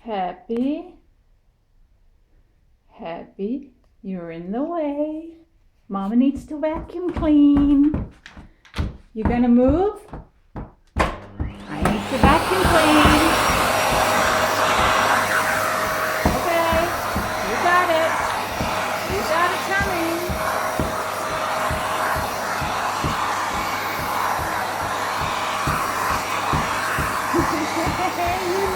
Happy, happy, you're in the way. Mama needs to vacuum clean. You gonna move? I need to vacuum clean. Okay, you got it. You got it coming. You